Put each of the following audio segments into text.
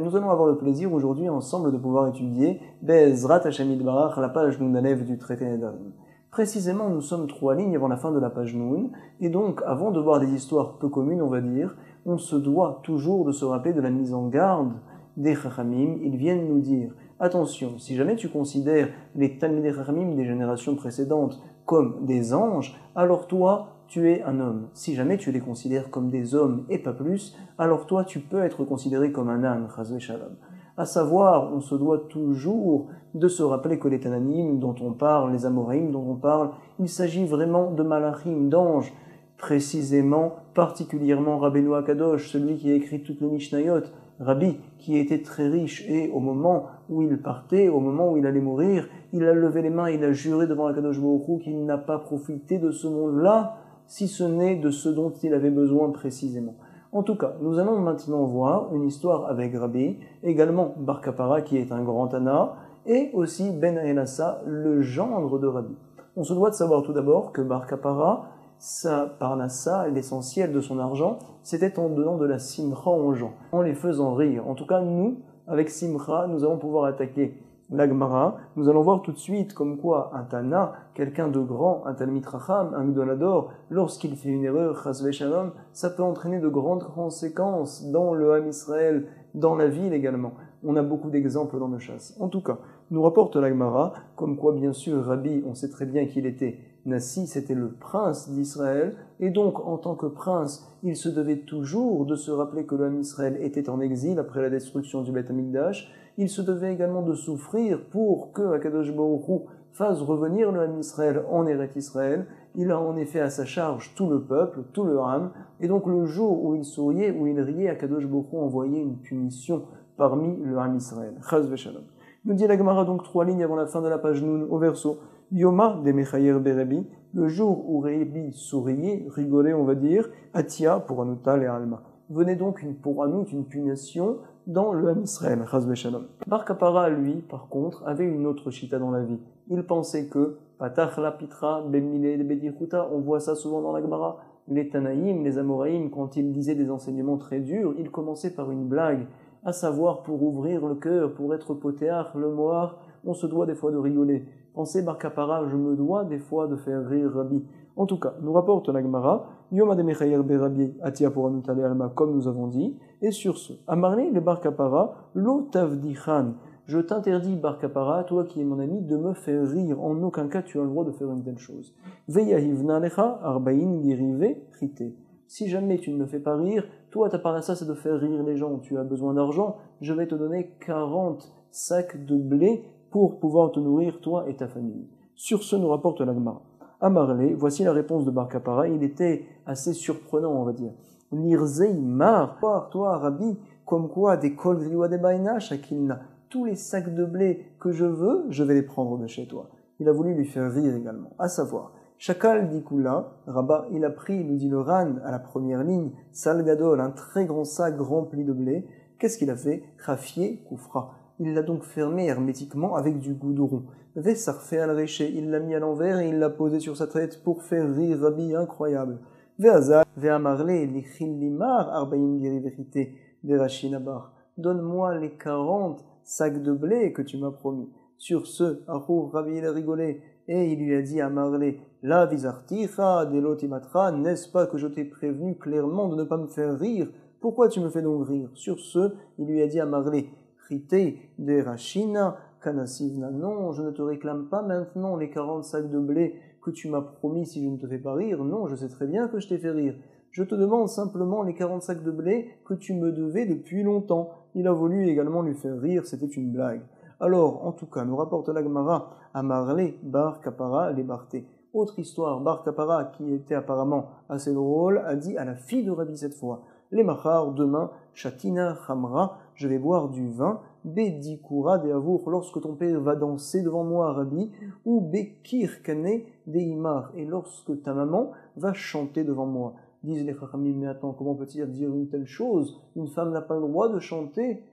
Nous allons avoir le plaisir aujourd'hui ensemble de pouvoir étudier Be'ezrat Hashem Yitbarach, la page Nun Alev du traité Nedarim. Précisément, nous sommes 3 lignes avant la fin de la page Nun, et donc, avant de voir des histoires peu communes, on va dire, on se doit toujours de se rappeler de la mise en garde des Chachamim. Ils viennent nous dire, attention, si jamais tu considères les Talmidei Chachamim des générations précédentes comme des anges, alors toi, tu es un homme. Si jamais tu les considères comme des hommes et pas plus, alors toi, tu peux être considéré comme un âne, chas v'shalom. À savoir, on se doit toujours de se rappeler que les Tananim dont on parle, les Amoraïm dont on parle, il s'agit vraiment de malachim, d'anges. Précisément, particulièrement Rabbeinu Akadosh, celui qui a écrit toutes les Mishnayot, Rabbi, qui était très riche, et au moment où il partait, au moment où il allait mourir, il a levé les mains, il a juré devant Akadosh Baruch Hu qu'il n'a pas profité de ce monde-là, si ce n'est de ce dont il avait besoin précisément. En tout cas, nous allons maintenant voir une histoire avec Rabbi, également Bar Kapara qui est un grand Tana, et aussi Ben Elassa, le gendre de Rabbi. On se doit de savoir tout d'abord que Bar Kapara, sa parnassa, l'essentiel de son argent, c'était en donnant de la simcha aux gens, en les faisant rire. En tout cas, nous, avec simcha, nous allons pouvoir attaquer la Gemara. Nous allons voir tout de suite comme quoi un Tana, quelqu'un de grand, un Talmid Chacham, un Gdolador, lorsqu'il fait une erreur, chas v'shalom, ça peut entraîner de grandes conséquences dans le Ham Israël, dans la ville également. On a beaucoup d'exemples dans le chasse. En tout cas, nous rapporte la Gemara, comme quoi bien sûr Rabbi, on sait très bien qu'il était Nassi, c'était le prince d'Israël, et donc en tant que prince, il se devait toujours de se rappeler que le Ham Israël était en exil après la destruction du Beth Amikdash. Il se devait également de souffrir pour que Akadosh Baruch Hu fasse revenir le Ham Israël en Eretz Israël. Il a en effet à sa charge tout le peuple, tout le Ham, et donc le jour où il souriait, où il riait, Akadosh Baruch Hu envoyait une punition parmi le Ham Israël. Chas v'shalom. Nous dit la Gemara donc 3 lignes avant la fin de la page Nun au verso. Yoma de Mechayer Berebi, le jour où Rebi souriait, rigolait on va dire, Atia pour Anutal et Alma. Venait donc pour Anout une punition dans le Ham Israël, chas v'shalom. Bar Kapara, lui, par contre, avait une autre chita dans la vie. Il pensait que, Patach la pitra, bemile de bedichuta, on voit ça souvent dans la Gemara, les Tanaïm, les Amoraïm, quand ils disaient des enseignements très durs, ils commençaient par une blague, à savoir pour ouvrir le cœur, pour être potéar, le moar, on se doit des fois de rigoler. Pensez Bar Kapara, je me dois des fois de faire rire Rabbi. En tout cas, nous rapporte la Gemara, Yoma de Mechayer Berabi, Atia pour Anutal et Alma, comme nous avons dit, et sur ce, Amarle le Bar Kapara, lo tavdichan, je t'interdis Bar Kapara, toi qui es mon ami, de me faire rire, en aucun cas tu as le droit de faire une telle chose. Veyahivna lecha, arbaïn girive, chite. Si jamais tu ne me fais pas rire, toi ta parnassa c'est de faire rire les gens, tu as besoin d'argent, je vais te donner 40 sacs de blé pour pouvoir te nourrir toi et ta famille. Sur ce nous rapporte la Gemara. Amarle, voici la réponse de Bar Kapara, il était assez surprenant on va dire. Nirzei mar, toi Rabbi, comme quoi des kol griwa de baina shakilna, tous les sacs de blé que je veux, je vais les prendre de chez toi. Il a voulu lui faire rire également, à savoir, Shakal dikula, Rabat, il a pris, nous dit le Ran, à la première ligne, Sal Gadol, un très grand sac rempli de blé. Qu'est-ce qu'il a fait? Rafié koufra. Il l'a donc fermé hermétiquement avec du goudron. Vesarfé al réché, il l'a mis à l'envers et il l'a posé sur sa tête pour faire rire Rabbi, incroyable. Veazal, veamarle, lichil limar, arbaïn giri vérité, verachinabar. Donne-moi les 40 sacs de blé que tu m'as promis. Sur ce, Ahou, Rabbi, il a rigolé. Et il lui a dit à Marley, la visarticha delotimatra, n'est-ce pas que je t'ai prévenu clairement de ne pas me faire rire? Pourquoi tu me fais donc rire? Sur ce, il lui a dit à Marley, rite de rachina, kanasivna, non, je ne te réclame pas maintenant les 40 sacs de blé que tu m'as promis si je ne te fais pas rire. Non, je sais très bien que je t'ai fait rire. Je te demande simplement les 40 sacs de blé que tu me devais depuis longtemps. Il a voulu également lui faire rire, c'était une blague. Alors, en tout cas, nous rapporte la Gemara à Marle, Bar Kapara, les Barthé. Autre histoire, Bar Kapara, qui était apparemment assez drôle, a dit à la fille de Rabbi cette fois, les Machar, demain, Shatina Chamra, je vais boire du vin, Bedikura de Avour, lorsque ton père va danser devant moi, Rabbi, ou Bekir Kane de Imar, et lorsque ta maman va chanter devant moi. Disent les Chachamim, mais attends, comment peut-il dire une telle chose? Une femme n'a pas le droit de chanter?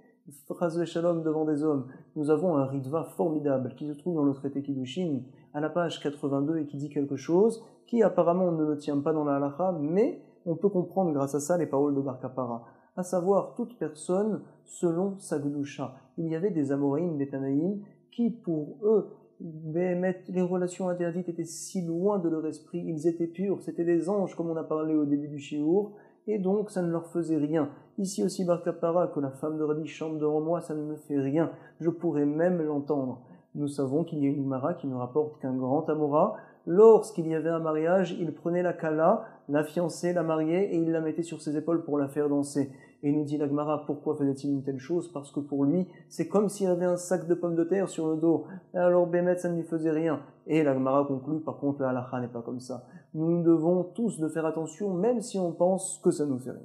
Chas v'shalom devant des hommes. Nous avons un ritva formidable qui se trouve dans le traité Kiddushin à la page 82 et qui dit quelque chose qui apparemment ne le tient pas dans la halakha, mais on peut comprendre grâce à ça les paroles de Bar Kapara. à savoir toute personne selon sa gdusha. Il y avait des Amoraïm, des Tanaïm, qui pour eux, les relations interdites étaient si loin de leur esprit, ils étaient purs, c'était des anges comme on a parlé au début du shiur, et donc ça ne leur faisait rien. Ici aussi, Bar Kapara, que la femme de Rabbi chante devant moi, ça ne me fait rien, je pourrais même l'entendre. Nous savons qu'il y a une Gemara qui nous rapporte qu'un grand Amora, lorsqu'il y avait un mariage, il prenait la Kala, la fiancée, la mariée, et il la mettait sur ses épaules pour la faire danser. Et il nous dit la Gemara, pourquoi faisait-il une telle chose? Parce que pour lui, c'est comme s'il avait un sac de pommes de terre sur le dos. Et alors Bémet, ça ne lui faisait rien. Et la Gemara conclut, par contre, la halakha n'est pas comme ça. Nous devons tous de faire attention, même si on pense que ça nous fait rien.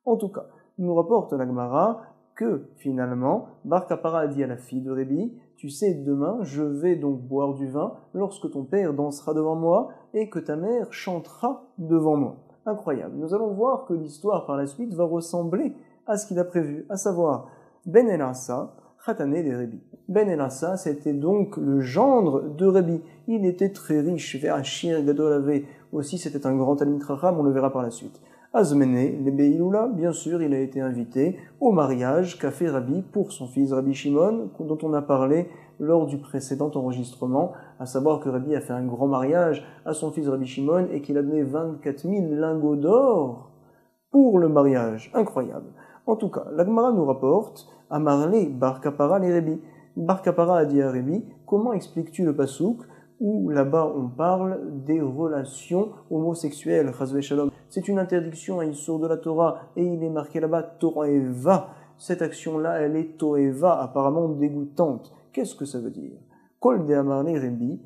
En tout cas, nous rapporte la Gemara que, finalement, Bar Kapara a dit à la fille de Rébi, tu sais, demain, je vais donc boire du vin lorsque ton père dansera devant moi et que ta mère chantera devant moi. Incroyable. Nous allons voir que l'histoire par la suite va ressembler à ce qu'il a prévu, à savoir Ben Elassa, Khatané des Rébi. Ben Elassa, c'était donc le gendre de Rébi. Il était très riche, Ve'achir Gadol aussi, c'était un grand Talmid Chacham, on le verra par la suite. Azmené, les Beiloula, bien sûr, il a été invité au mariage qu'a fait Rabbi pour son fils Rabbi Shimon, dont on a parlé lors du précédent enregistrement, à savoir que Rabbi a fait un grand mariage à son fils Rabbi Shimon et qu'il a donné 24 000 lingots d'or pour le mariage. Incroyable. En tout cas, la Gemara nous rapporte à Marlé Bar Kapara les Rabbi. Bar Kapara a dit à Rabbi, comment expliques-tu le pasouk où là-bas on parle des relations homosexuelles, chazvé shalom. C'est une interdiction à Issour de la Torah, et il est marqué là-bas Toeva. Cette action-là, elle est Toeva, apparemment dégoûtante. Qu'est-ce que ça veut dire? Kol de Amarle Rebi.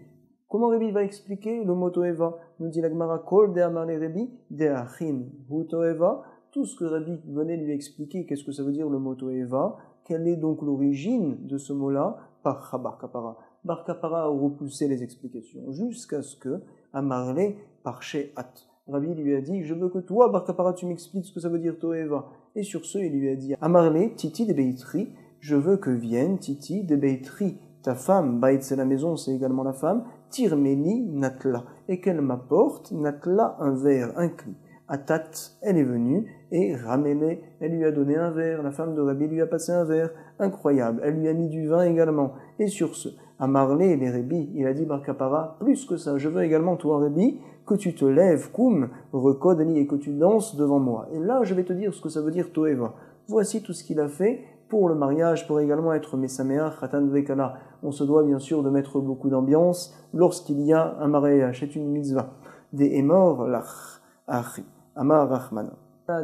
Comment Rebi va expliquer le mot Toeva? Nous dit la Gemara, Kol de Amarle Rebi, de Achin hu Toeva. Tout ce que Rabbi venait lui expliquer, qu'est-ce que ça veut dire le mot Toeva? Quelle est donc l'origine de ce mot-là? Par Bar Kapara. Bar Kapara a repoussé les explications jusqu'à ce que Amarle parché at. Rabbi lui a dit, je veux que toi, Bar Kapara, tu m'expliques ce que ça veut dire Toeva. Et sur ce, il lui a dit, Amarle, Titi de Beitri, je veux que vienne Titi de Beitri, ta femme, Bait c'est la maison, c'est également la femme, Tirmeni Natla, et qu'elle m'apporte Natla un verre, un cli. Atat, elle est venue, et Ramele, elle lui a donné un verre, la femme de Rabbi lui a passé un verre, incroyable, elle lui a mis du vin également. Et sur ce, Amarle, les Rabbi, il a dit Bar Kapara, plus que ça, je veux également, toi Rabbi, que tu te lèves, koum, rekodeli, et que tu danses devant moi. Et là, je vais te dire ce que ça veut dire Toeva. Voici tout ce qu'il a fait pour le mariage, pour également être Mesameach, Khatan Vekala. On se doit bien sûr de mettre beaucoup d'ambiance lorsqu'il y a un mariage, c'est une mitzvah. Des Emor, lach, achi, amar rachmana.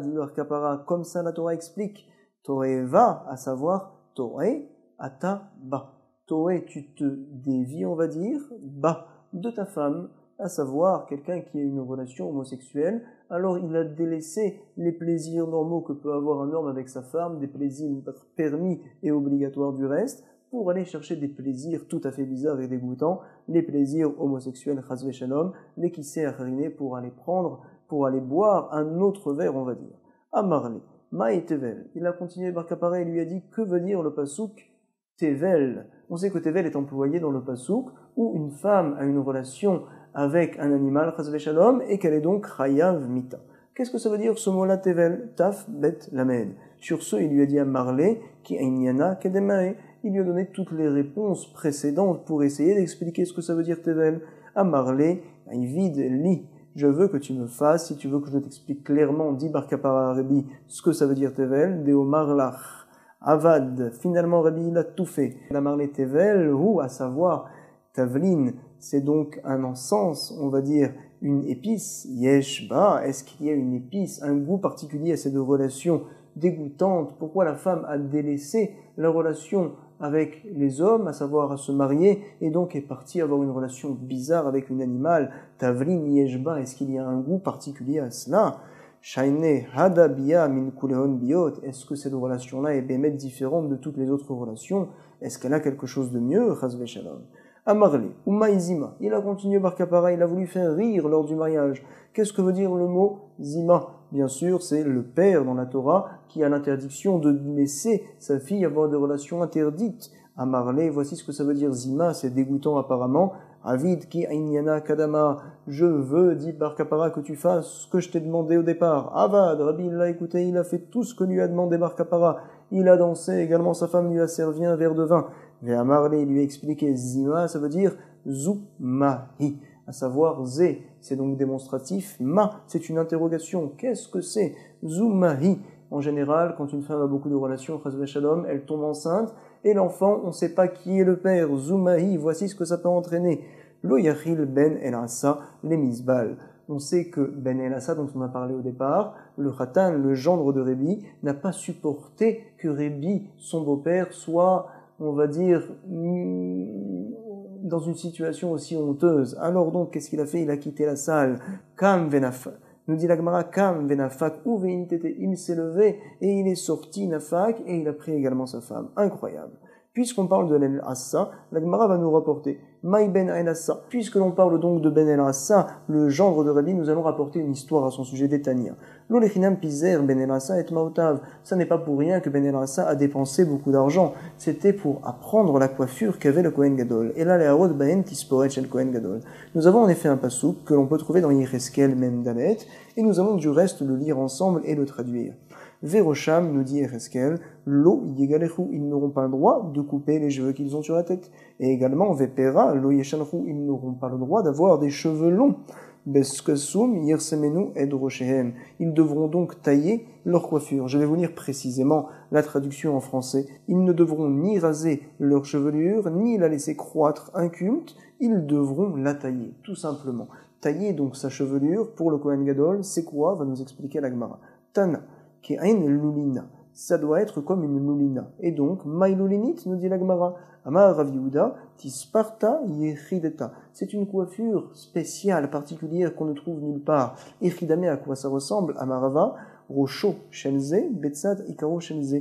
Dit Bar Kapara, comme ça la Torah explique, Toeva, à savoir, Toe, ata, ba. Toe, tu te dévies, on va dire, ba, de ta femme, à savoir quelqu'un qui a une relation homosexuelle, alors il a délaissé les plaisirs normaux que peut avoir un homme avec sa femme, des plaisirs permis et obligatoires du reste, pour aller chercher des plaisirs tout à fait bizarres et dégoûtants, les plaisirs homosexuels, chazvé shalom, les kissé acharine pour aller prendre, pour aller boire un autre verre, on va dire. Amarle, maï tevel. Il a continué Bar Kapara et lui a dit, que veut dire le pasouk tevel? On sait que tevel est employé dans le pasouk où une femme a une relation avec un animal, chazvé shalom, et qu'elle est donc chayav mita. Qu'est-ce que ça veut dire ce mot-là, tevel? Taf bet lamed. Sur ce, il lui a dit à Marlé, qui ainyana kedemae. Il lui a donné toutes les réponses précédentes pour essayer d'expliquer ce que ça veut dire tevel. À Marlé, vide li. Je veux que tu me fasses, si tu veux que je t'explique clairement, dit Bar Kapara Rabbi, ce que ça veut dire tevel, de omar lach. Avad. Finalement, Rabbi, il a tout fait. La Marlé tevel, ou à savoir, tavlin, c'est donc un encens, on va dire une épice. Yeshba, est-ce qu'il y a une épice, un goût particulier à ces deux relations dégoûtantes? Pourquoi la femme a délaissé la relation avec les hommes, à savoir à se marier, et donc est partie avoir une relation bizarre avec une animal? Tavlin, Yeshba, est-ce qu'il y a un goût particulier à cela? Shaine hadabia min kuleon biot, est-ce que cette relation-là est bémet différente de toutes les autres relations? Est-ce qu'elle a quelque chose de mieux? Chazvé shalom. Amarle, ou maïzima, il a continué Bar Kapara, il a voulu faire rire lors du mariage. Qu'est-ce que veut dire le mot zima? Bien sûr, c'est le père dans la Torah qui a l'interdiction de laisser sa fille avoir des relations interdites Amarle, voici ce que ça veut dire zima, c'est dégoûtant apparemment. Avid ki ainyana kadama, je veux, dit Bar Kapara, que tu fasses ce que je t'ai demandé au départ. Avad, Rabbi il l'a écouté, il a fait tout ce que lui a demandé Bar Kapara. Il a dansé, également sa femme lui a servi un verre de vin. Mais Amarle lui a expliqué zima, ça veut dire zumahi, à savoir zé, c'est donc démonstratif. Ma, c'est une interrogation. Qu'est-ce que c'est? Zumahi. En général, quand une femme a beaucoup de relations, elle tombe enceinte, et l'enfant, on ne sait pas qui est le père. Zumahi, voici ce que ça peut entraîner. Lo yachil ben el asa, les misbal. On sait que Ben el asa, dont on a parlé au départ, le khatan, le gendre de Rébi, n'a pas supporté que Rébi, son beau-père, soit, on va dire, dans une situation aussi honteuse. Alors donc, qu'est-ce qu'il a fait? Il a quitté la salle. Kam venaf. Nous dit la Gemara, Kam venafak ou veintete. Il s'est levé et il est sorti nafak et il a pris également sa femme. Incroyable. Puisqu'on parle de l'El Assa, la Gemara va nous rapporter Maï ben El Assa. Puisque l'on parle donc de Ben El Assa, le gendre de Rabbi, nous allons rapporter une histoire à son sujet d'Etania. L'Olechinam Pizer Ben El Assa et Maotav. Ça n'est pas pour rien que Ben El Assa a dépensé beaucoup d'argent. C'était pour apprendre la coiffure qu'avait le Kohen Gadol. Et là, les Harod Baen Tisporet chez le Kohen Gadol. Nous avons en effet un pasouk que l'on peut trouver dans Yecheskel Mem Dalet, et nous allons du reste le lire ensemble et le traduire. Verosham, nous dit Yecheskel, lo yegalechu, ils n'auront pas le droit de couper les cheveux qu'ils ont sur la tête. Et également, Vepera, lo yeshanchu, ils n'auront pas le droit d'avoir des cheveux longs. Beskesum yirsemenu ed rochehem. Ils devront donc tailler leur coiffure. Je vais vous lire précisément la traduction en français. Ils ne devront ni raser leur chevelure, ni la laisser croître inculte. Ils devront la tailler, tout simplement. Tailler donc sa chevelure, pour le Kohen Gadol, c'est quoi? Va nous expliquer la Gemara. Tana, qui est une lulina. Ça doit être comme une lulina. Et donc, maïlulinit, nous dit la Gemara. Amar Rav Yehuda, tisparta yechideta. C'est une coiffure spéciale, particulière, qu'on ne trouve nulle part. Echidame, à quoi ça ressemble? Amarava, rocho shenze, betsad ikaro shenze.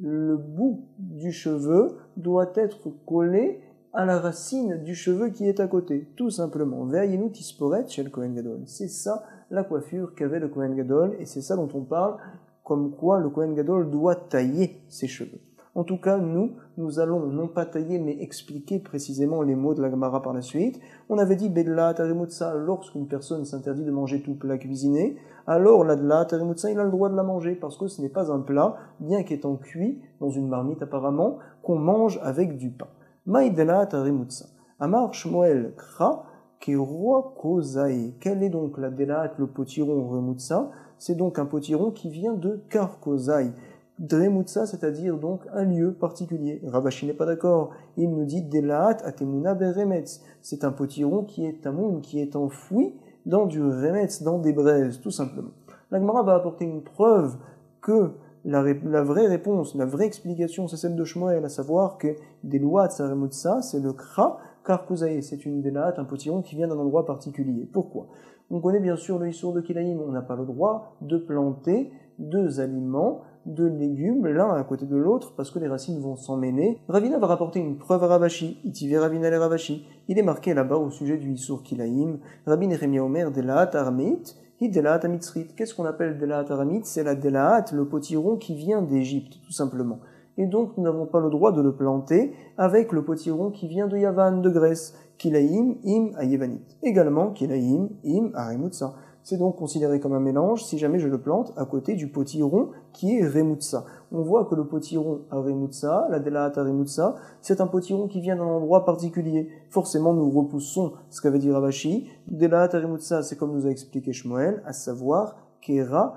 Le bout du cheveu doit être collé à la racine du cheveu qui est à côté, tout simplement. Ve'ayenu tisporet chez le Kohen Gadol. C'est ça la coiffure qu'avait le Kohen Gadol, et c'est ça dont on parle, comme quoi le Kohen Gadol doit tailler ses cheveux. En tout cas, nous allons non pas tailler, mais expliquer précisément les mots de la Gemara par la suite. On avait dit Bedla Tarimutsa, lorsqu'une personne s'interdit de manger tout plat cuisiné, alors la Dla Tarimutsa, il a le droit de la manger, parce que ce n'est pas un plat, bien qu'étant cuit dans une marmite apparemment, qu'on mange avec du pain. Maïdela Tarimutsa. Amar Shmuel Kra, Kero Kozai. Quel est donc la Delat, le potiron Remutsa? C'est donc un potiron qui vient de Karkozai. Dremutsa, c'est-à-dire donc un lieu particulier. Ravashi n'est pas d'accord. Il nous dit Delaat Atemuna Beremetz. C'est un potiron qui est tamoun, qui est enfoui dans du remetz, dans des braises, tout simplement. La Gemara va apporter une preuve que la vraie réponse, la vraie explication, c'est celle de Shmuel, à savoir que Deluat Saremutsa, c'est le Kra Karkuzae. C'est une Delaat, un potiron qui vient d'un endroit particulier. Pourquoi? On connaît bien sûr le Issour de Kilaïm. On n'a pas le droit de planter deux aliments, deux légumes, l'un à côté de l'autre, parce que les racines vont s'emmêler. Ravina va rapporter une preuve à Ravashi. Itivé Ravina le Ravashi. Il est marqué là-bas au sujet du Issour Kilaïm. Rabbi Nehemia Omer Delaat Armit, hi Delaat Amitzrit. Qu'est-ce qu'on appelle Delaat Aramit? C'est la Delaat, le potiron qui vient d'Égypte, tout simplement. Et donc, nous n'avons pas le droit de le planter avec le potiron qui vient de Yavan, de Grèce. Kilaïm, im, ayevanit. Également, kilaïm, im, arimutsa. C'est donc considéré comme un mélange si jamais je le plante à côté du potiron qui est remutsa. On voit que le potiron arimutsa, la delaat arimutsa, c'est un potiron qui vient d'un endroit particulier. Forcément, nous repoussons ce qu'avait dit Ravashi. Delaat arimutsa, c'est comme nous a expliqué Shmuel, à savoir kera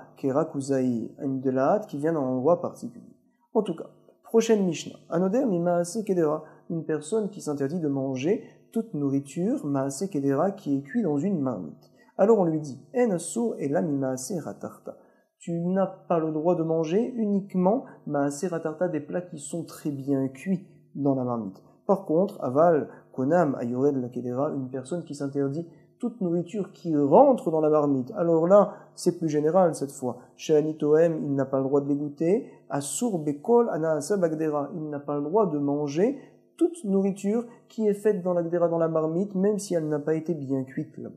kuzai, une delaat qui vient d'un endroit particulier. En tout cas, prochaine Mishnah. Anoder mimaase kedera, une personne qui s'interdit de manger toute nourriture, maase kedera, qui est cuit dans une marmite. Alors on lui dit, en asur et la mimaase ratarta. Tu n'as pas le droit de manger uniquement maase ratarta, des plats qui sont très bien cuits dans la marmite. Par contre, aval, konam, ayored la kedera, une personne qui s'interdit toute nourriture qui rentre dans la marmite. Alors là, c'est plus général cette fois. Chez Anitoem, il n'a pas le droit de les goûter. Asur bekol anaasa bagdera, il n'a pas le droit de manger toute nourriture qui est faite dans l'agdera, dans la marmite, même si elle n'a pas été bien cuite là.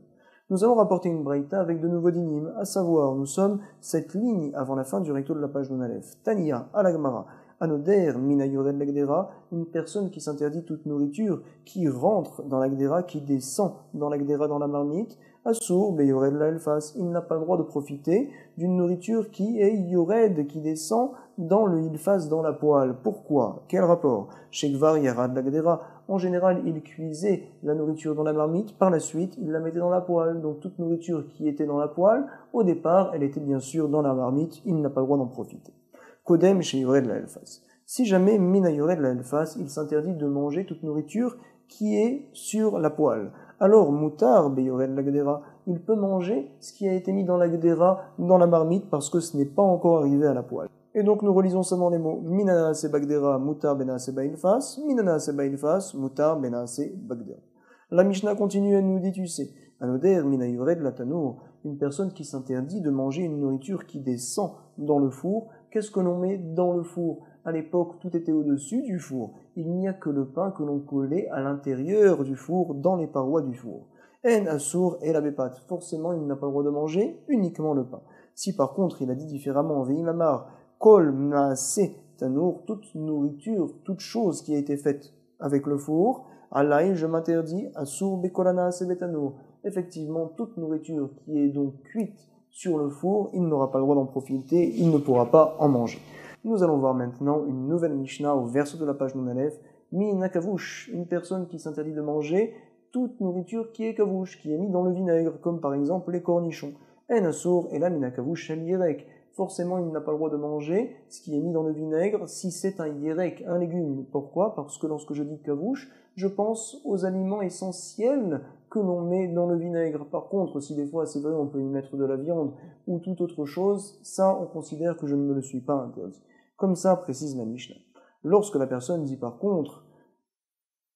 Nous allons rapporter une braïta avec de nouveaux dinim, à savoir, nous sommes cette ligne avant la fin du recto de la page d'Onalef. Tania, à la Gemara, Anoder mina yored l'agdera, une personne qui s'interdit toute nourriture, qui rentre dans l'agdera, qui descend dans l'agdera dans la marmite, Assour beyored la elfas, il n'a pas le droit de profiter d'une nourriture qui est yored, qui descend dans le ilfas, dans la poêle. Pourquoi? Quel rapport? Shekvar yarad l'agdera, en général, il cuisait la nourriture dans la marmite, par la suite, il la mettait dans la poêle. Donc toute nourriture qui était dans la poêle, au départ, elle était bien sûr dans la marmite, il n'a pas le droit d'en profiter. Kodem chez yored la elfas. Si jamais mina yored la elfas, il s'interdit de manger toute nourriture qui est sur la poêle. Alors, mutar beyored l'agdera, il peut manger ce qui a été mis dans l'agdera, dans la marmite, parce que ce n'est pas encore arrivé à la poêle. Et donc nous relisons ça dans les mots minana se bagdera, mutar benase bailfas, minana se bailfas, mutar benase bagdera. La Mishnah continue et nous dit, tu sais, anoder mina yored la tanour, une personne qui s'interdit de manger une nourriture qui descend dans le four. Qu'est-ce que l'on met dans le four? À l'époque, tout était au-dessus du four. Il n'y a que le pain que l'on collait à l'intérieur du four, dans les parois du four. En assour et la bépat. Forcément, il n'a pas le droit de manger uniquement le pain. Si par contre, il a dit différemment, veimamar, kol naase tanour, toute nourriture, toute chose qui a été faite avec le four, alaï, je m'interdis, assour bekolana se betanour. Effectivement, toute nourriture qui est donc cuite sur le four, il n'aura pas le droit d'en profiter, il ne pourra pas en manger. Nous allons voir maintenant une nouvelle Mishnah au verset de la page Nunalef, Mina kavush, une personne qui s'interdit de manger toute nourriture qui est kavush, qui est mise dans le vinaigre, comme par exemple les cornichons. En assour et la mina kavush shel yerek. Forcément, il n'a pas le droit de manger ce qui est mis dans le vinaigre si c'est un yerek, un légume. Pourquoi? Parce que lorsque je dis kavush, je pense aux aliments essentiels que l'on met dans le vinaigre. Par contre, si des fois, c'est vrai, on peut y mettre de la viande ou toute autre chose, ça, on considère que je ne me le suis pas interdit. Comme ça, précise la Mishnah. Lorsque la personne dit par contre,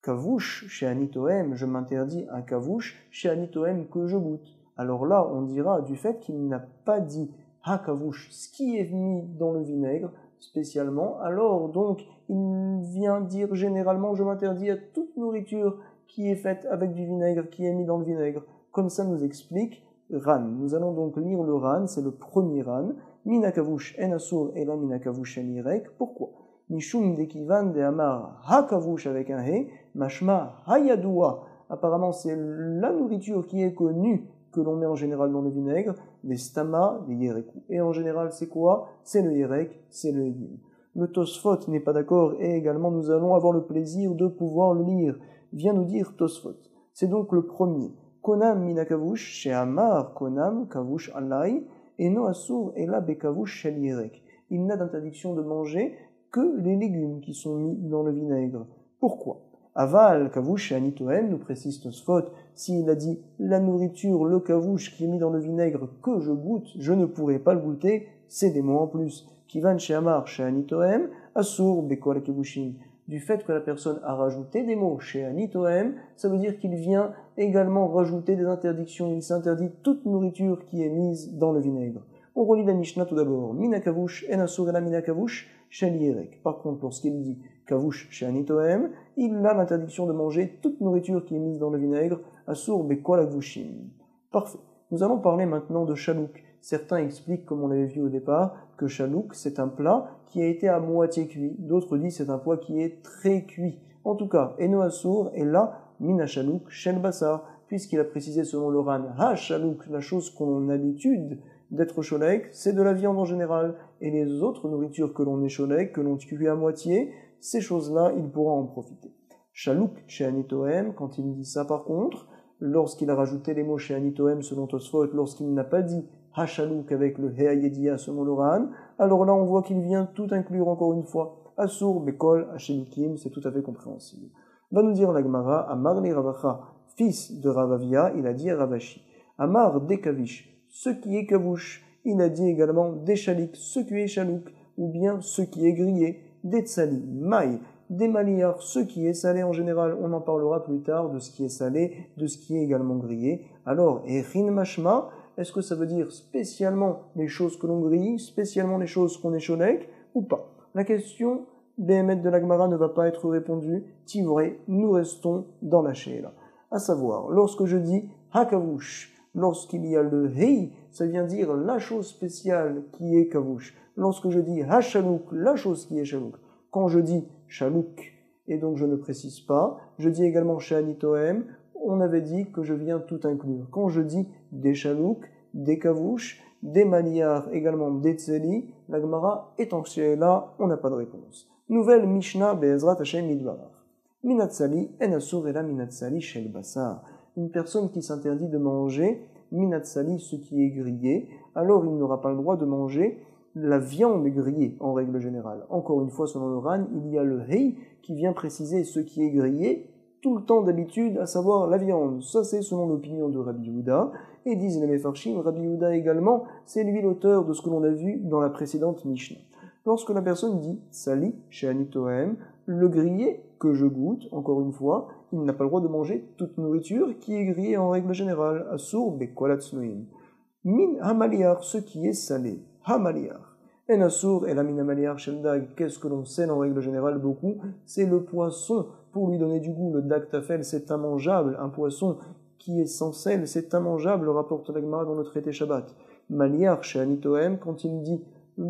kavush chez Anitoem, je m'interdis un kavush chez Anitoem que je goûte. Alors là, on dira du fait qu'il n'a pas dit ha kavush, ce qui est mis dans le vinaigre spécialement, alors donc il vient dire généralement je m'interdis à toute nourriture qui est faite avec du vinaigre, qui est mis dans le vinaigre. Comme ça nous explique Ran. Nous allons donc lire le Ran, c'est le premier Ran. Minakavush en asur et la minakavush en irek. Pourquoi? Mishum dekivan de amar hakavush avec un he, mashma hayadua. Apparemment, c'est la nourriture qui est connue que l'on met en général dans le vinaigre, des stama, des yereku. Et en général, c'est quoi? C'est le yerek, c'est le hegim. Le Tosfot n'est pas d'accord et également nous allons avoir le plaisir de pouvoir le lire. Vient nous dire Tosfot. C'est donc le premier. Konam minakavush chez amar konam kavush alai. Et no asur et la bekavush shel yerek. Il n'a d'interdiction de manger que les légumes qui sont mis dans le vinaigre. Pourquoi? Aval kavush et anitoem, nous précise Tosfot, s'il a dit la nourriture, le kavush qui est mis dans le vinaigre que je goûte, je ne pourrai pas le goûter, c'est des mots en plus. Kivan chez amar chez anitoem, asur bekol kevushim. Du fait que la personne a rajouté des mots chez Anitoem, ça veut dire qu'il vient également rajouter des interdictions. Il s'interdit toute nourriture qui est mise dans le vinaigre. On relit la Mishnah tout d'abord. Minakavush en asur et la minakavush shel yerek. Par contre, lorsqu'il dit kavush chez Anitoem, il a l'interdiction de manger toute nourriture qui est mise dans le vinaigre, asur bekol avushim. Parfait. Nous allons parler maintenant de chalouk. Certains expliquent, comme on l'avait vu au départ, que chalouk, c'est un plat qui a été à moitié cuit. D'autres disent c'est un plat qui est très cuit. En tout cas, Eno Assour est là, Mina chalouk, Shel Bassar, puisqu'il a précisé selon le Ran, Ha chalouk, la chose qu'on a l'habitude d'être cholek, c'est de la viande en général. Et les autres nourritures que l'on est cholek, que l'on cuit à moitié, ces choses-là, il pourra en profiter. Chalouk chez Anitoem, quand il dit ça par contre, lorsqu'il a rajouté les mots chez Anitoem selon Tosfot, lorsqu'il n'a pas dit Hachalouk avec le Heayedia selon le Ran, alors là on voit qu'il vient tout inclure encore une fois. Asur, Bekol, Hachelukim, c'est tout à fait compréhensible. Va nous dire la Gemara, Amar li Ravacha, fils de Ravavia, il a dit à Ravashi. Amar de Kavish, ce qui est kavush, il a dit également des chalik, ce qui est chalouk, ou bien ce qui est grillé, des tsali, maï, des maliyar, ce qui est salé en général, on en parlera plus tard de ce qui est salé, de ce qui est également grillé. Alors, Echin Mashma, est-ce que ça veut dire spécialement les choses que l'on grille, spécialement les choses qu'on écholek, ou pas? La question Béhémet de la Gemara ne va pas être répondue, tivré, nous restons dans la Sheila. À savoir, lorsque je dis hakavush, lorsqu'il y a le hei, ça vient dire la chose spéciale qui est kavush. Lorsque je dis hachalouk, la chose qui est chalouk. Quand je dis chalouk, et donc je ne précise pas, je dis également she'ani tohem, on avait dit que je viens tout inclure. Quand je dis des chalouks, des kavouches, des maniars, également des tseli, la Gemara est en là, on n'a pas de réponse. Nouvelle Mishnah Be'ezrat Hashem Midbarach. Minatsali en asur ela minatsali shel basar. Une personne qui s'interdit de manger minatsali, ce qui est grillé, alors il n'aura pas le droit de manger la viande grillée en règle générale. Encore une fois, selon le Ran, il y a le hei qui vient préciser ce qui est grillé tout le temps d'habitude, à savoir la viande. Ça, c'est selon l'opinion de Rabbi Yehuda. Et disent les Mefarshim, Rabbi Yehuda également, c'est lui l'auteur de ce que l'on a vu dans la précédente Mishnah. Lorsque la personne dit Sali, She'ani Tohem, le grillé que je goûte, encore une fois, il n'a pas le droit de manger toute nourriture qui est grillée en règle générale. Asur bekolat snoim. Min hamaliar, ce qui est salé. Hamaliar. En asur et la min hamaliar sheldag. Qu'est-ce que l'on sait en règle générale beaucoup? C'est le poisson. Pour lui donner du goût, le daktafel, c'est immangeable. Un poisson qui est sans sel, c'est immangeable, rapporte la Gemara dans le traité Shabbat. Maliar she'ani tohem, quand il dit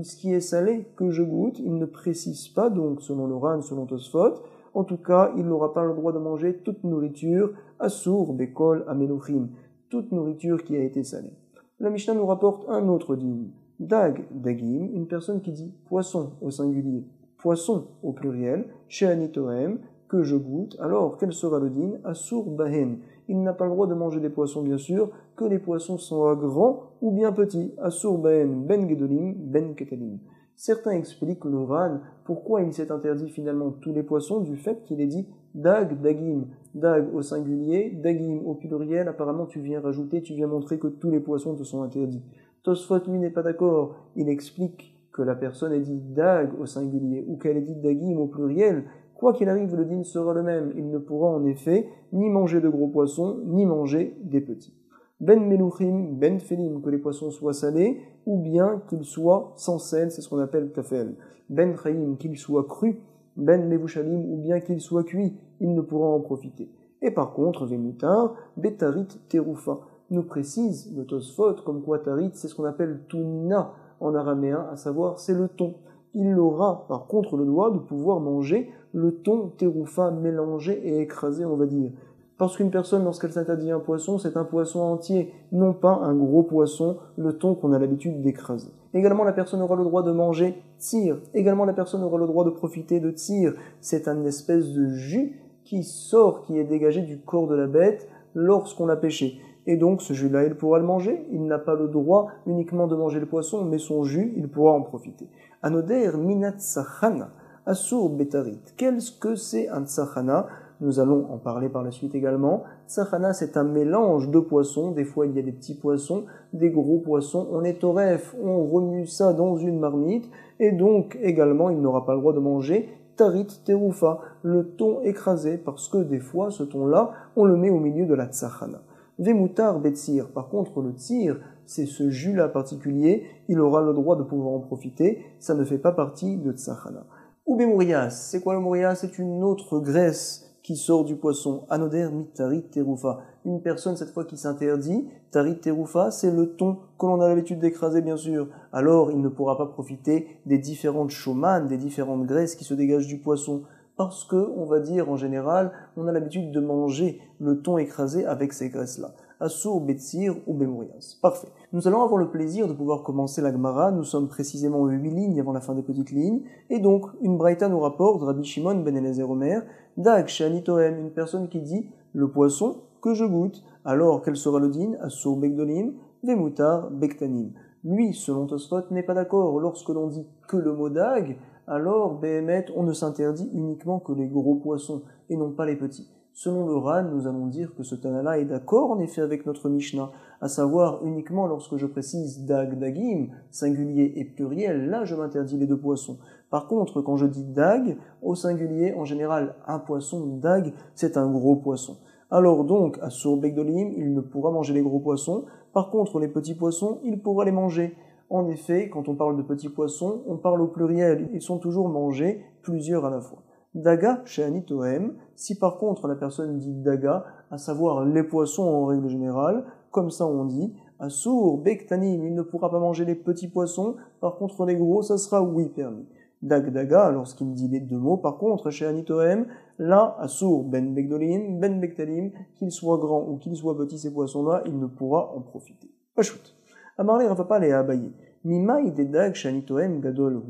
ce qui est salé, que je goûte, il ne précise pas, donc selon le Ran, selon Tosfot, en tout cas, il n'aura pas le droit de manger toute nourriture, assour, bekol, ameluchim, toute nourriture qui a été salée. La Mishnah nous rapporte un autre dîme. Dag, dagim, une personne qui dit poisson au singulier, poisson au pluriel, she'ani tohem, que je goûte, alors quel sera le din? Assour bahen. Il n'a pas le droit de manger des poissons, bien sûr, que les poissons soient grands ou bien petits. Assour bahen, ben gedolim, ben ketalim. Certains expliquent le Ran, pourquoi il s'est interdit finalement tous les poissons, du fait qu'il est dit dag, dagim. Dag au singulier, dagim au pluriel. Apparemment, tu viens rajouter, tu viens montrer que tous les poissons te sont interdits. Tosfot, lui, n'est pas d'accord. Il explique que la personne ait dit dag au singulier ou qu'elle ait dit dagim au pluriel. Quoi qu'il arrive, le din sera le même. Il ne pourra en effet ni manger de gros poissons, ni manger des petits. Ben meluchim, ben felim, que les poissons soient salés, ou bien qu'ils soient sans sel, c'est ce qu'on appelle tafel. Ben chaim, qu'ils soient crus, ben levushalim, ou bien qu'ils soient cuits, il ne pourra en profiter. Et par contre, vemutar, betarit terufa, nous précise le Tosfot, comme quoi tarit, c'est ce qu'on appelle tunina en araméen, à savoir c'est le thon. Il aura par contre le droit de pouvoir manger le thon terufa mélangé et écrasé, on va dire. Parce qu'une personne, lorsqu'elle s'interdit un poisson, c'est un poisson entier, non pas un gros poisson, le thon qu'on a l'habitude d'écraser. Également, la personne aura le droit de manger tsir. Également, la personne aura le droit de profiter de tsir. C'est une espèce de jus qui sort, qui est dégagé du corps de la bête lorsqu'on l'a pêché. Et donc, ce jus-là, il pourra le manger. Il n'a pas le droit uniquement de manger le poisson, mais son jus, il pourra en profiter. Anoder minat tsachana, asur betarit. Qu'est-ce que c'est un tsachana? Nous allons en parler par la suite également. Tsachana, c'est un mélange de poissons. Des fois, il y a des petits poissons, des gros poissons. On est au ref, on remue ça dans une marmite. Et donc, également, il n'aura pas le droit de manger tarit terufa, le thon écrasé, parce que des fois, ce thon-là, on le met au milieu de la tsachana. Vemutar betsir, par contre, le tsir, c'est ce jus-là particulier, il aura le droit de pouvoir en profiter, ça ne fait pas partie de tsachana. Ou bemourias, c'est quoi le mourias? C'est une autre graisse qui sort du poisson. Anoder mitarit terufa. Une personne, cette fois, qui s'interdit, tarit terufa, c'est le thon que l'on a l'habitude d'écraser, bien sûr. Alors, il ne pourra pas profiter des différentes chaumanes, des différentes graisses qui se dégagent du poisson. Parce que, on va dire, en général, on a l'habitude de manger le thon écrasé avec ces graisses-là. Assour, betsir ou bemourias. Parfait. Nous allons avoir le plaisir de pouvoir commencer la Gemara. Nous sommes précisément 8 lignes avant la fin des petites lignes. Et donc, une braïta nous rapporte, Rabbi Shimon ben Eliezer Omer, Dag she'ani tohem, une personne qui dit, le poisson que je goûte. Alors, quel sera le din? Assour begdolim, vemutar bektanim. Lui, selon Tosfot, n'est pas d'accord. Lorsque l'on dit que le mot dag, alors, Behemet, on ne s'interdit uniquement que les gros poissons, et non pas les petits. Selon le Ran, nous allons dire que ce Tana-là est d'accord en effet avec notre Mishnah, à savoir uniquement lorsque je précise dag, dagim, singulier et pluriel, là je m'interdis les deux poissons. Par contre, quand je dis dag, au singulier, en général, un poisson, dag, c'est un gros poisson. Alors donc, à Begdolim, il ne pourra manger les gros poissons, par contre les petits poissons, il pourra les manger. En effet, quand on parle de petits poissons, on parle au pluriel, ils sont toujours mangés, plusieurs à la fois. Daga, she'ani tohem, si par contre la personne dit daga, à savoir les poissons en règle générale, comme ça on dit, assour, bektanim, il ne pourra pas manger les petits poissons, par contre les gros, ça sera oui permis. Dag Daga, lorsqu'il dit les deux mots, par contre, chez Anitoem, là, Assour, Ben Begdolim, Ben Bektalim, qu'il soit grand ou qu'il soit petit, ces poissons-là, il ne pourra en profiter. Pachout. Amarle Rafapal et Abaye. Mimaï des Dag, chez Anitoem, Gadol.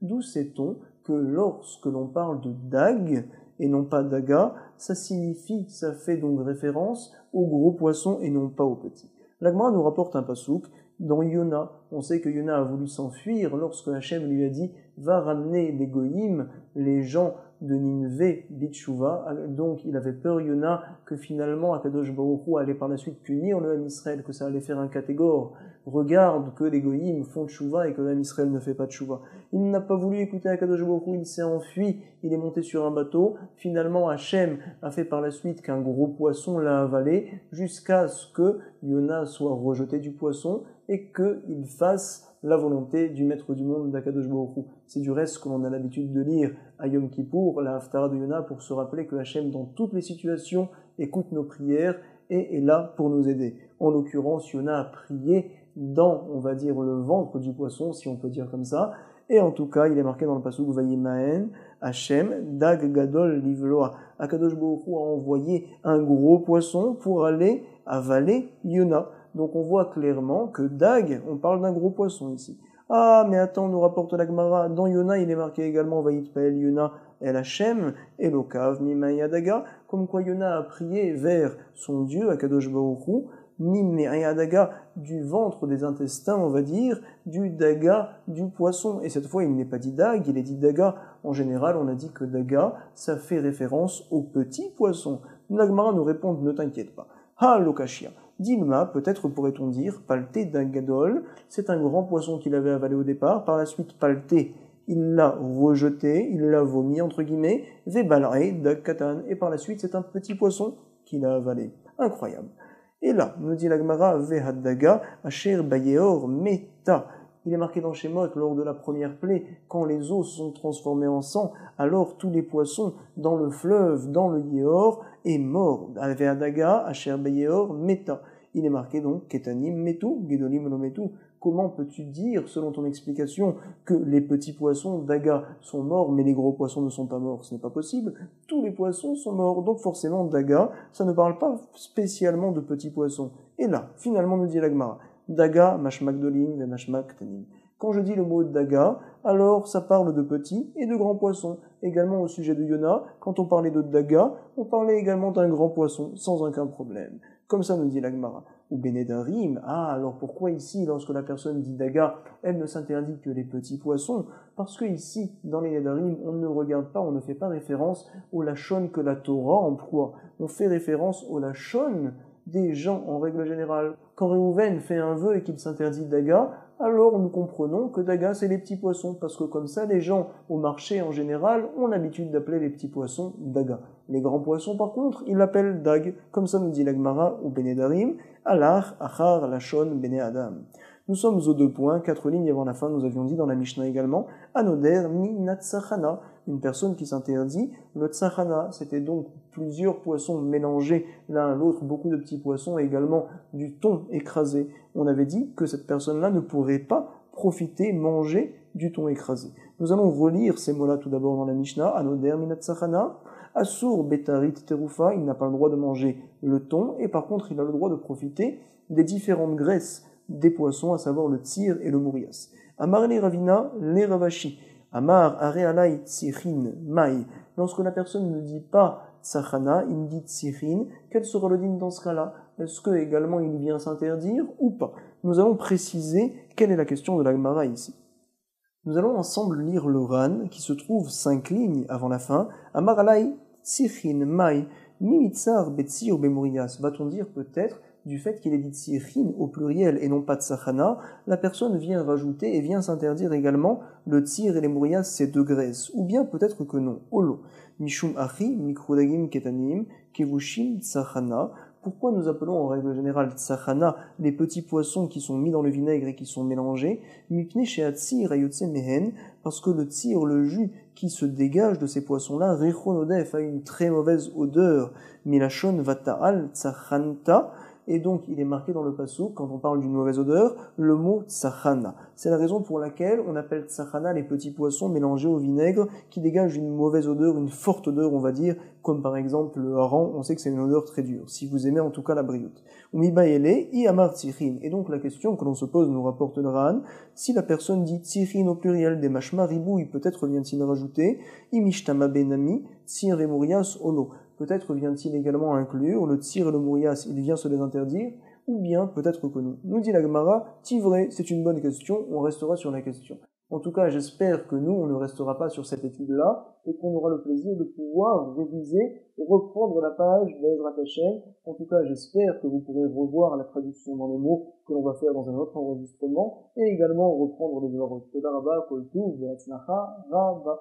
D'où sait-on que lorsque l'on parle de Dag, et non pas Daga, ça signifie, ça fait donc référence aux gros poissons et non pas aux petits. L'Agmara nous rapporte un pasouk dans Yona. On sait que Yona a voulu s'enfuir lorsque Hachem lui a dit « Va ramener les goïms, les gens de Ninvé, Bitshuva ». Donc il avait peur, Yona, que finalement Akadosh Baruch Hu allait par la suite punir le Ham Israël, que ça allait faire un catégore. Regarde que les goïms font tchouva et que le Ham Israël ne fait pas tchouva. Il n'a pas voulu écouter Akadosh Baruch Hu, il s'est enfui, il est monté sur un bateau. Finalement, Hachem a fait par la suite qu'un gros poisson l'a avalé jusqu'à ce que Yona soit rejeté du poisson et qu'il fasse la volonté du maître du monde d'Akadosh Baruch Hu. C'est du reste ce que l'on a l'habitude de lire à Yom Kippour, la Haftara de Yona, pour se rappeler que Hachem, dans toutes les situations, écoute nos prières et est là pour nous aider. En l'occurrence, Yona a prié dans, on va dire, le ventre du poisson, si on peut dire comme ça, et en tout cas, il est marqué dans le pasuk Vayimaen, Hachem, Dag Gadol Livloa. Akadosh Baruch Hu a envoyé un gros poisson pour aller avaler Yona. Donc on voit clairement que Dag, on parle d'un gros poisson ici. Ah, mais attends, nous rapporte la Gemara, dans Yona, il est marqué également Vayitpael Yona El Hachem, Elokav Mimaya Daga, comme quoi Yona a prié vers son Dieu, Akadosh Baruch Hu, Mimaya Daga, du ventre des intestins, on va dire, du Daga, du poisson. Et cette fois, il n'est pas dit Dag, il est dit Daga. En général, on a dit que Daga, ça fait référence au petit poisson. La Gemara nous répond, ne t'inquiète pas. Ha, Lokashia. Dilma, peut-être pourrait-on dire, Palté Dagadol, c'est un grand poisson qu'il avait avalé au départ. Par la suite, Palté, il l'a rejeté, il l'a vomi, entre guillemets, Vebalre, Dagkatan, et par la suite, c'est un petit poisson qu'il a avalé. Incroyable. Et là, nous dit la Gemara, Vehaddaga, Asher Bayeor Meta. Il est marqué dans Shemot, lors de la première plaie, quand les eaux sont transformées en sang, alors tous les poissons dans le fleuve, dans le Yeor, est mort. Vehaddaga, Asher Bayeor Meta. Il est marqué donc, Ketanim Metu, Gedolim lo Metu. Comment peux-tu dire, selon ton explication, que les petits poissons Daga sont morts, mais les gros poissons ne sont pas morts? Ce n'est pas possible. Tous les poissons sont morts. Donc forcément, Daga, ça ne parle pas spécialement de petits poissons. Et là, finalement, nous dit la Gemara, Daga, Mashmak Dolim, Mashmak Tanim. Quand je dis le mot Daga, alors ça parle de petits et de grands poissons. Également au sujet de Yona, quand on parlait de Daga, on parlait également d'un grand poisson, sans aucun problème. Comme ça nous dit la Gemara. Ou Benedarim, alors pourquoi ici, lorsque la personne dit Daga, elle ne s'interdit que les petits poissons? Parce que ici, dans les Nedarim, on ne regarde pas, on ne fait pas référence au Lachon que la Torah emploie. On fait référence au Lachon des gens en règle générale. Quand Réhouven fait un vœu et qu'il s'interdit Daga, alors nous comprenons que Daga c'est les petits poissons, parce que comme ça les gens au marché en général ont l'habitude d'appeler les petits poissons Daga. Les grands poissons par contre, ils l'appellent Dag, comme ça nous dit la Gemara ou Benedarim, Alach, Achar, Lachon, Bene Adam. Nous sommes aux 2 points, 4 lignes avant la fin, nous avions dit dans la Mishnah également, Anoder mi natsachana, une personne qui s'interdit, le tsachana, c'était donc plusieurs poissons mélangés l'un à l'autre, beaucoup de petits poissons et également du thon écrasé. On avait dit que cette personne-là ne pourrait pas profiter, manger du thon écrasé. Nous allons relire ces mots-là tout d'abord dans la Mishnah, Anoder mi natsachana, Assour betarit terufa, il n'a pas le droit de manger le thon, et par contre il a le droit de profiter des différentes graisses des poissons, à savoir le tsir et le mourias. Amar le ravina, le ravashi. Amar arealai tsirin mai. Lorsque la personne ne dit pas tsachana, il dit tsirin, quel sera le din dans ce cas-là? Est-ce que également il vient s'interdire ou pas? Nous allons préciser quelle est la question de la Gemara ici. Nous allons ensemble lire le Ran, qui se trouve 5 lignes avant la fin. Amar alai tsirin mai, mimitzar betsir bemourias. Va-t-on dire peut-être du fait qu'il est dit tsirin au pluriel et non pas tsachana, la personne vient rajouter et vient s'interdire également le tsir et les mourias, ces 2 graisses. Ou bien peut-être que non. Olo. Mishum achi, mikrodagim ketanim, kevushim tsachana. Pourquoi nous appelons en règle générale tsachana les petits poissons qui sont mis dans le vinaigre et qui sont mélangés? Mipne sheatzir ayotse mehen, parce que le tsir, le jus qui se dégage de ces poissons-là, rechonodef, a une très mauvaise odeur. Milachon vata'al tsachanta, et donc il est marqué dans le passouk, quand on parle d'une mauvaise odeur, le mot tsachana. C'est la raison pour laquelle on appelle tsachana les petits poissons mélangés au vinaigre qui dégagent une mauvaise odeur, une forte odeur, on va dire, comme par exemple le hareng, on sait que c'est une odeur très dure, si vous aimez en tout cas la brioute. Umibayele, i amar tzichin. Et donc la question que l'on se pose nous rapporte le Ran, si la personne dit tzichin au pluriel des mashma ribouille, peut-être vient-il rajouter, imishtama benami, tzir et mourias olo. Peut-être vient-il également inclure le tzir et le mourias, il vient se les interdire, ou bien peut-être que nous dit la Gemara, tivré, c'est une bonne question, on restera sur la question. En tout cas, j'espère que nous, on ne restera pas sur cette étude-là et qu'on aura le plaisir de pouvoir réviser et reprendre la page d'Ezrat Hashem. En tout cas, j'espère que vous pourrez revoir la traduction dans les mots que l'on va faire dans un autre enregistrement et également reprendre les devoirs. Toda Rabba, Kol Tuv, Ve'atzlacha, Rabba.